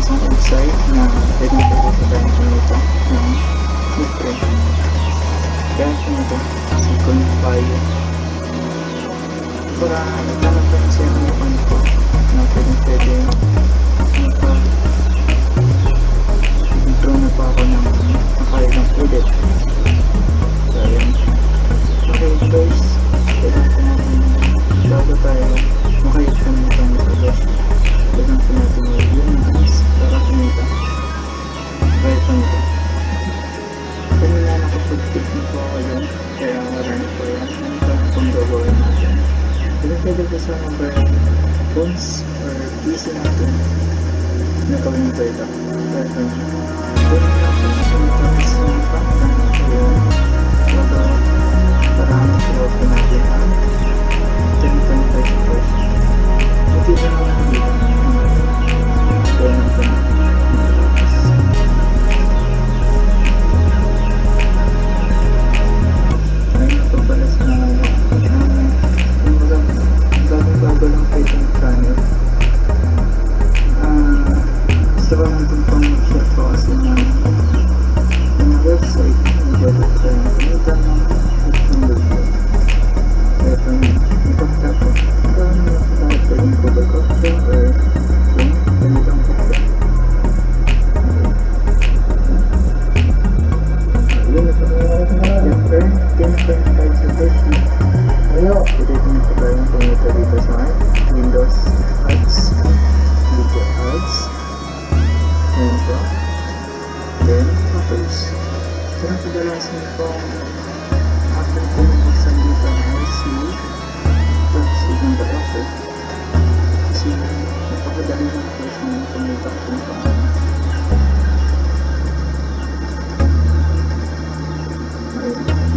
isang website na pwedeng tayo kumita ng libre. Kaya ito si Coinpayu. Para nagtanong pa kasi ang account ko na pwede intro na pa ako ng nakailang ulit. So ayan. Okay guys, pwede natin bago tayo makayot ka ng itong ulit. Pwede natin yung guys para kumita. Kaya ito nito. Kanina nakapag-tip na po ako yun. Kaya marami po yan. Ano ba itong gagawin natin? Pwede ko sa mobile phones or PC natin na gawin ito ito. Kaya ito nito. Pwede natin tapos yung pangkat yun. Para mag-load ko natin ang 10.5%. Makita naman dito. Kaya natin. Bago lang kayo itong channel. Gusto ko natin pang-share ko kasi ng website na pwede tayo kumita ng $800. Kaya ito ipagta ko. Kung tayo pwedeng pagkakakta or kung ganitang kakta. Yun ito. Siyempre, 10.5 sa version. Pwede ito na pagkayang kumita dito sa Windows Ads, Video Ads, ayan po, then Offers. Pero kadalasan po after ko nabuksan dito ng IC tapos yung offer kasi napakadali lang po siya kumita kung paano.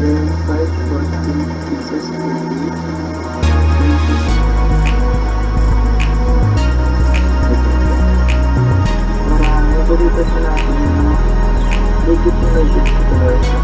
Then 514 pieces per day. Para nabalitan na natin yung legit na legit ko talaga siya.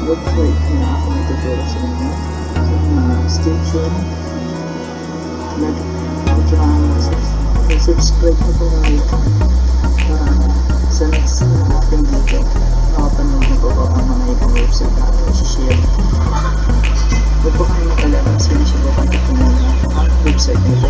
Website na ako natuturo sa inyo sa station subscribe ko po ngayon para sa next na ating video makapanood na po ang mga ibang website na ako i-share. Huwag po kayo makalala kasi siya po kontakin nyo ang website nito.